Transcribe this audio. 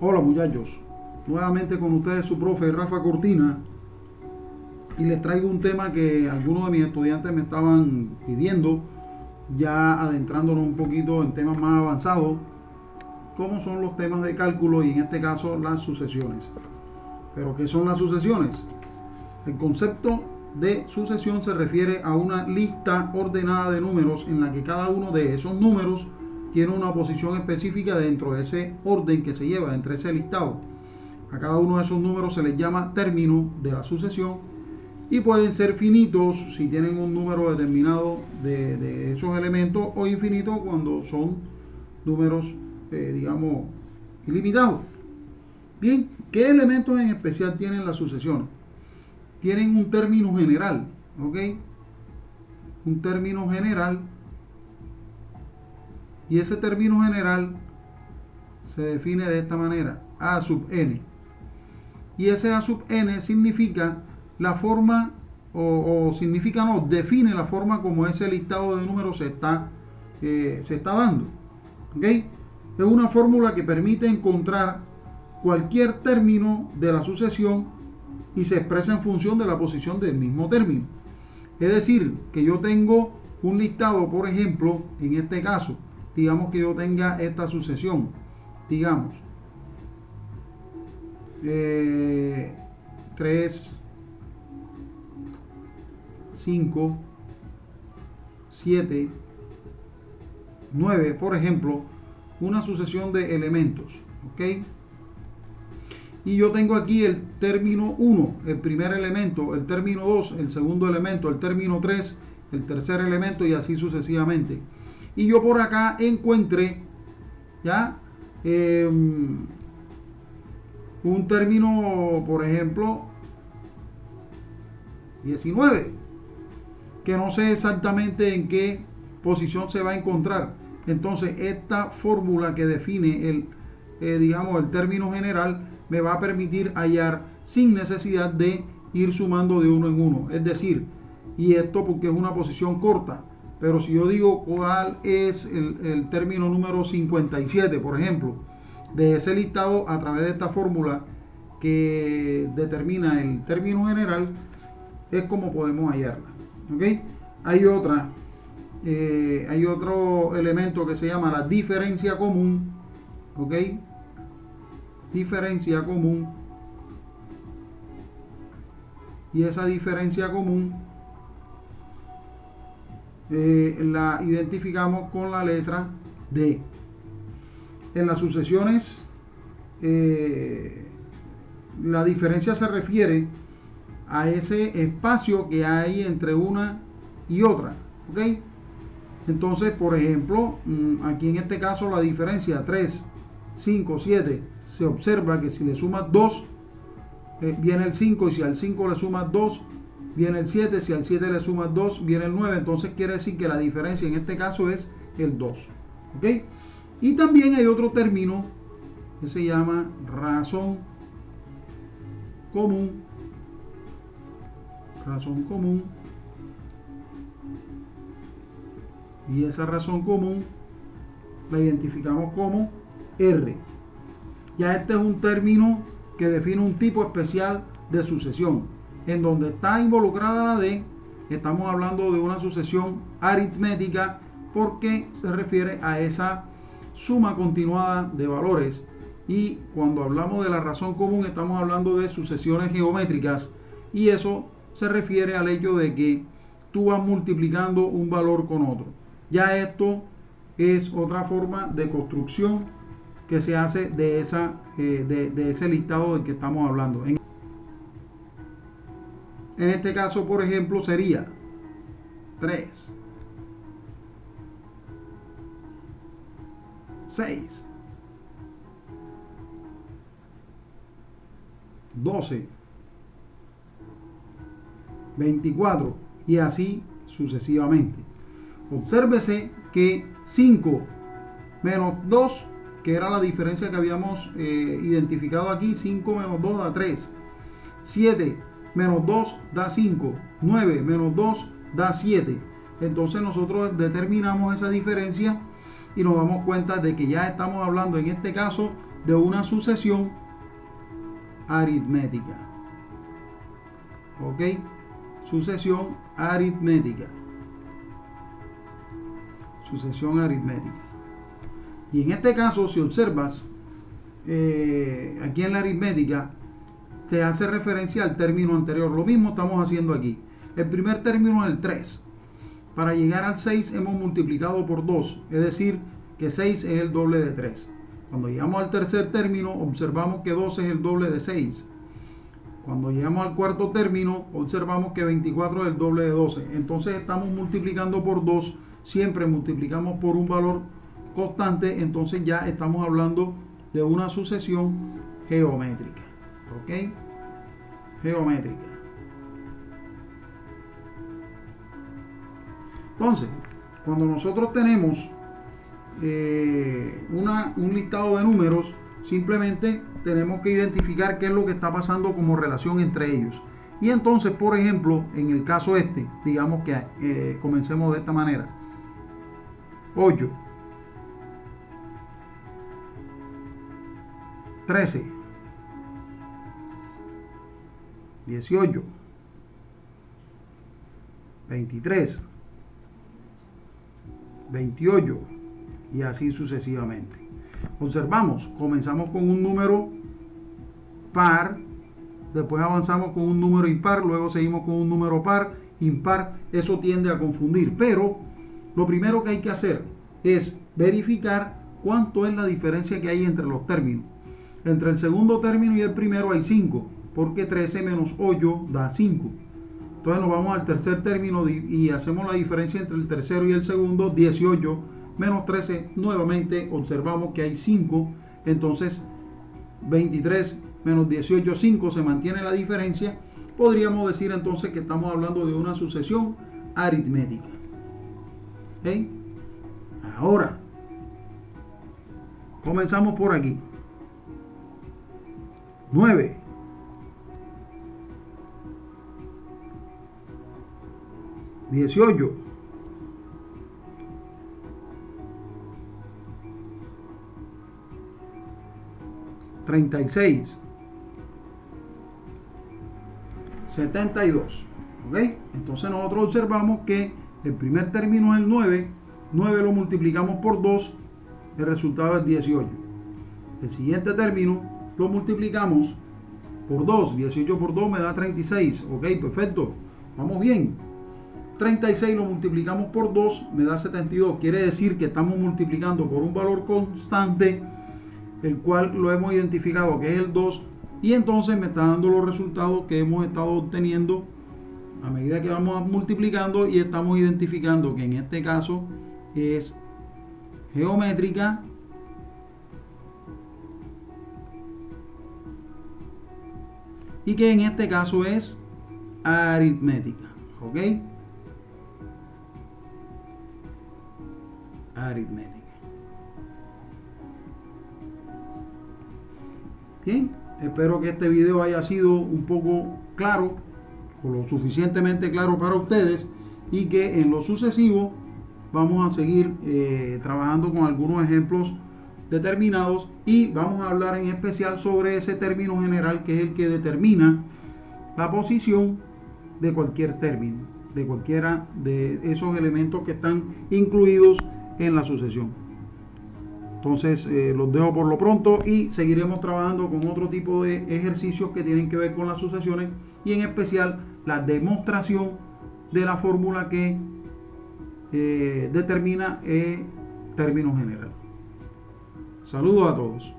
Hola muchachos, nuevamente con ustedes su profe Rafa Cortina y les traigo un tema que algunos de mis estudiantes me estaban pidiendo, ya adentrándonos un poquito en temas más avanzados, como son los temas de cálculo y en este caso las sucesiones. ¿Pero qué son las sucesiones? El concepto de sucesión se refiere a una lista ordenada de números en la que cada uno de esos números tiene una posición específica dentro de ese orden que se lleva entre ese listado. A cada uno de esos números se les llama término de la sucesión y pueden ser finitos si tienen un número determinado de esos elementos o infinitos cuando son números, digamos, ilimitados. Bien, ¿qué elementos en especial tienen las sucesiones? Tienen un término general, ¿ok? Un término general, y ese término general se define de esta manera: a sub n. Y ese a sub n significa la forma, significa no, define la forma como ese listado de números se está dando. ¿Ok? Es una fórmula que permite encontrar cualquier término de la sucesión y se expresa en función de la posición del mismo término. Es decir, que yo tengo un listado, por ejemplo, en este caso, digamos que yo tenga esta sucesión, digamos, 3, 5, 7, 9, por ejemplo, una sucesión de elementos, ¿ok? Y yo tengo aquí el término 1, el primer elemento, el término 2, el segundo elemento, el término 3, el tercer elemento y así sucesivamente. Y yo por acá encuentre ya un término, por ejemplo, 19, que no sé exactamente en qué posición se va a encontrar. Entonces esta fórmula que define digamos, el término general me va a permitir hallar sin necesidad de ir sumando de uno en uno. Es decir, y esto porque es una posición corta, pero si yo digo cuál es el término número 57, por ejemplo, de ese listado, a través de esta fórmula que determina el término general, es como podemos hallarla. ¿Ok? Hay otro elemento que se llama la diferencia común. ¿Ok? Diferencia común. Y esa diferencia común la identificamos con la letra D. En las sucesiones, la diferencia se refiere a ese espacio que hay entre una y otra. ¿Ok? Entonces, por ejemplo, aquí en este caso la diferencia 3, 5, 7, se observa que si le sumas 2, viene el 5, y si al 5 le sumas 2, viene el 7, si al 7 le sumas 2, viene el 9, entonces quiere decir que la diferencia en este caso es el 2. ¿Ok? Y también hay otro término que se llama razón común. Razón común. Y esa razón común la identificamos como R. Ya este es un término que define un tipo especial de sucesión. En donde está involucrada la D, estamos hablando de una sucesión aritmética porque se refiere a esa suma continuada de valores. Y cuando hablamos de la razón común, estamos hablando de sucesiones geométricas. Y eso se refiere al hecho de que tú vas multiplicando un valor con otro. Ya esto es otra forma de construcción que se hace de ese listado del que estamos hablando. En este caso, por ejemplo, sería 3, 6, 12, 24 y así sucesivamente. Obsérvese que 5 menos 2, que era la diferencia que habíamos identificado aquí, 5 menos 2 da 3. 7 menos 2 da 5. 9 menos 2 da 7. Entonces nosotros determinamos esa diferencia y nos damos cuenta de que ya estamos hablando en este caso de una sucesión aritmética. ¿Ok? Sucesión aritmética. Sucesión aritmética. Y en este caso, si observas, aquí en la aritmética, se hace referencia al término anterior. Lo mismo estamos haciendo aquí. El primer término es el 3. Para llegar al 6 hemos multiplicado por 2. Es decir, que 6 es el doble de 3. Cuando llegamos al tercer término, observamos que 2 es el doble de 6. Cuando llegamos al cuarto término, observamos que 24 es el doble de 12. Entonces estamos multiplicando por 2. Siempre multiplicamos por un valor constante. Entonces ya estamos hablando de una sucesión geométrica. ¿Ok? Geométrica. Entonces, cuando nosotros tenemos un listado de números, simplemente tenemos que identificar qué es lo que está pasando como relación entre ellos. Y entonces, por ejemplo, en el caso este, digamos que comencemos de esta manera. 8, 13, 18, 23, 28 y así sucesivamente. Observamos, comenzamos con un número par, después avanzamos con un número impar, luego seguimos con un número par, impar. Eso tiende a confundir, pero lo primero que hay que hacer es verificar cuánto es la diferencia que hay entre los términos. Entre el segundo término y el primero hay 5, porque 13 menos 8 da 5. Entonces nos vamos al tercer término y hacemos la diferencia entre el tercero y el segundo. 18 menos 13, nuevamente observamos que hay 5. Entonces 23 menos 18, 5, se mantiene la diferencia. Podríamos decir entonces que estamos hablando de una sucesión aritmética. ¿Okay? Ahora, comenzamos por aquí. 9. 18. 36. 72. ¿Ok? Entonces nosotros observamos que el primer término es el 9. 9 lo multiplicamos por 2. El resultado es 18. El siguiente término lo multiplicamos por 2. 18 por 2 me da 36. Ok, perfecto. Vamos bien. 36 lo multiplicamos por 2, me da 72. Quiere decir que estamos multiplicando por un valor constante, el cual lo hemos identificado que es el 2, y entonces me está dando los resultados que hemos estado obteniendo a medida que vamos multiplicando, y estamos identificando que en este caso es geométrica y que en este caso es aritmética. ¿Ok? Aritmética. Bien, espero que este video haya sido un poco claro, o lo suficientemente claro para ustedes, y que en lo sucesivo vamos a seguir trabajando con algunos ejemplos determinados, y vamos a hablar en especial sobre ese término general que es el que determina la posición de cualquier término, de cualquiera de esos elementos que están incluidos en la sucesión. Entonces los dejo por lo pronto y seguiremos trabajando con otro tipo de ejercicios que tienen que ver con las sucesiones, y en especial la demostración de la fórmula que determina términos generales. Saludos a todos.